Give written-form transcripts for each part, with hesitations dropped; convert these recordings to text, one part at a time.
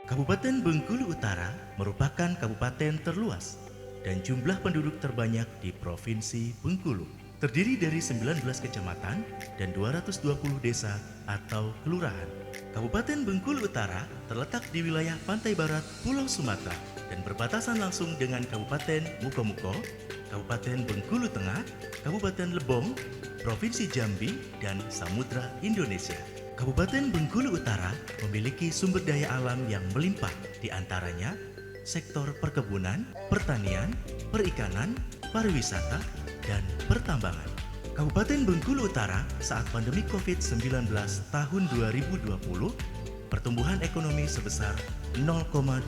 Kabupaten Bengkulu Utara merupakan kabupaten terluas dan jumlah penduduk terbanyak di Provinsi Bengkulu. Terdiri dari 19 kecamatan dan 220 desa atau kelurahan. Kabupaten Bengkulu Utara terletak di wilayah pantai barat Pulau Sumatera dan berbatasan langsung dengan Kabupaten Mukomuko, Kabupaten Bengkulu Tengah, Kabupaten Lebong, Provinsi Jambi, dan Samudra Indonesia. Kabupaten Bengkulu Utara memiliki sumber daya alam yang melimpah, di antaranya sektor perkebunan, pertanian, perikanan, pariwisata, dan pertambangan. Kabupaten Bengkulu Utara saat pandemi COVID-19 tahun 2020, pertumbuhan ekonomi sebesar 0,23%.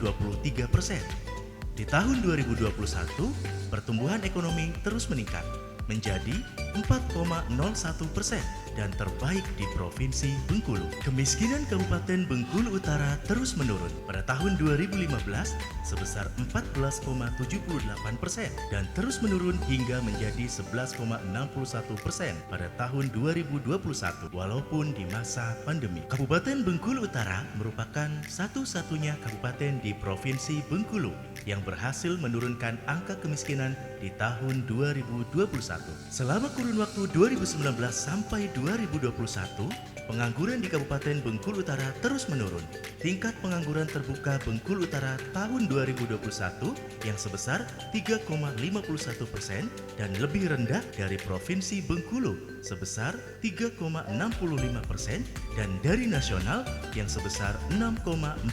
Di tahun 2021, pertumbuhan ekonomi terus meningkat menjadi 4,01% dan terbaik di Provinsi Bengkulu. Kemiskinan Kabupaten Bengkulu Utara terus menurun pada tahun 2015 sebesar 14,78% dan terus menurun hingga menjadi 11,61% pada tahun 2021 walaupun di masa pandemi. Kabupaten Bengkulu Utara merupakan satu-satunya kabupaten di Provinsi Bengkulu yang berhasil menurunkan angka kemiskinan di tahun 2021. Selama kurun waktu 2019 sampai 2021, pengangguran di Kabupaten Bengkulu Utara terus menurun. Tingkat pengangguran terbuka Bengkulu Utara tahun 2021 yang sebesar 3,51% dan lebih rendah dari Provinsi Bengkulu sebesar 3,65% dan dari nasional yang sebesar 6,49%.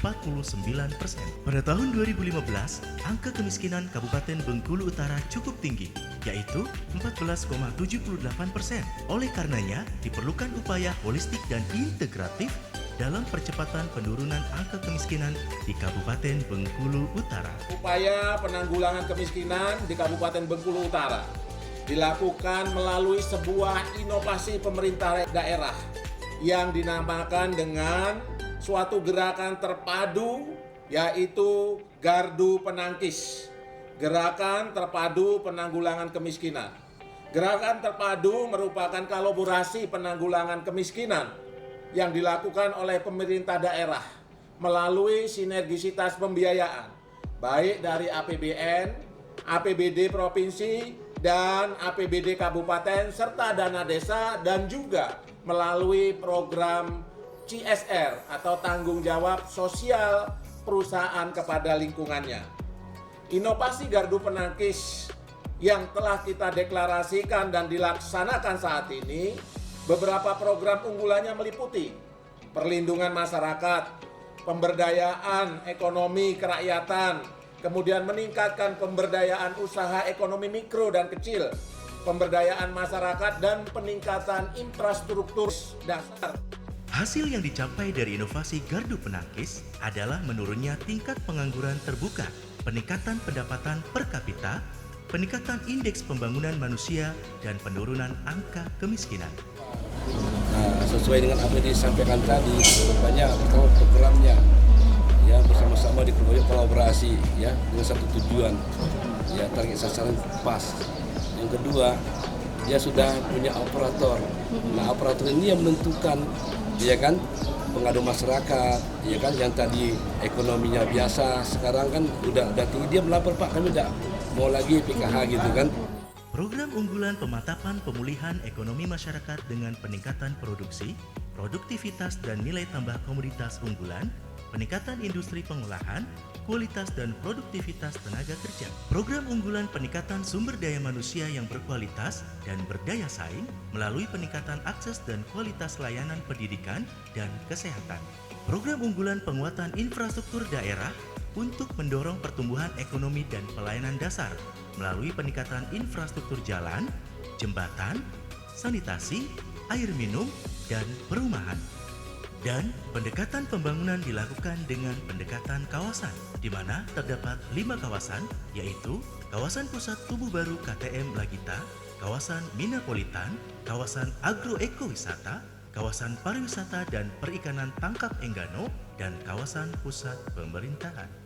Pada tahun 2015, angka kemiskinan Kabupaten Bengkulu Utara cukup tinggi, yaitu 14,78%. Oleh karenanya, diperlukan upaya holistik dan integratif dalam percepatan penurunan angka kemiskinan di Kabupaten Bengkulu Utara. Upaya penanggulangan kemiskinan di Kabupaten Bengkulu Utara dilakukan melalui sebuah inovasi pemerintah daerah yang dinamakan dengan suatu gerakan terpadu, yaitu Gardu Penangkis, Gerakan Terpadu Penanggulangan Kemiskinan. Gerakan terpadu merupakan kolaborasi penanggulangan kemiskinan yang dilakukan oleh pemerintah daerah melalui sinergisitas pembiayaan, baik dari APBN, APBD Provinsi, dan APBD Kabupaten, serta dana desa, dan juga melalui program CSR atau tanggung jawab sosial perusahaan kepada lingkungannya. Inovasi Gardu Penangkis yang telah kita deklarasikan dan dilaksanakan saat ini, beberapa program unggulannya meliputi perlindungan masyarakat, pemberdayaan ekonomi kerakyatan, kemudian meningkatkan pemberdayaan usaha ekonomi mikro dan kecil, pemberdayaan masyarakat, dan peningkatan infrastruktur dasar. Hasil yang dicapai dari inovasi Gardu Penangkis adalah menurunnya tingkat pengangguran terbuka, peningkatan pendapatan per kapita, peningkatan indeks pembangunan manusia, dan penurunan angka kemiskinan. Sesuai dengan apa yang disampaikan tadi, banyak programnya ya, bersama-sama kolaborasi ya dengan satu tujuan ya, target sasaran pas. Yang kedua, dia sudah punya operator. Nah, operator ini yang menentukan ya kan pengadu masyarakat ya kan, yang tadi ekonominya biasa sekarang kan udah tinggi, dia melapor, Pak kami udah mau lagi PKH gitu kan. Program unggulan pemantapan pemulihan ekonomi masyarakat dengan peningkatan produksi, produktivitas dan nilai tambah komoditas unggulan, peningkatan industri pengolahan, kualitas dan produktivitas tenaga kerja. Program unggulan peningkatan sumber daya manusia yang berkualitas dan berdaya saing melalui peningkatan akses dan kualitas layanan pendidikan dan kesehatan. Program unggulan penguatan infrastruktur daerah untuk mendorong pertumbuhan ekonomi dan pelayanan dasar melalui peningkatan infrastruktur jalan, jembatan, sanitasi, air minum, dan perumahan. Dan pendekatan pembangunan dilakukan dengan pendekatan kawasan, di mana terdapat 5 kawasan, yaitu kawasan pusat tubuh baru KTM Lagita, kawasan Minapolitan, kawasan agroekowisata, kawasan pariwisata dan perikanan Tangkap Enggano, dan kawasan pusat pemerintahan.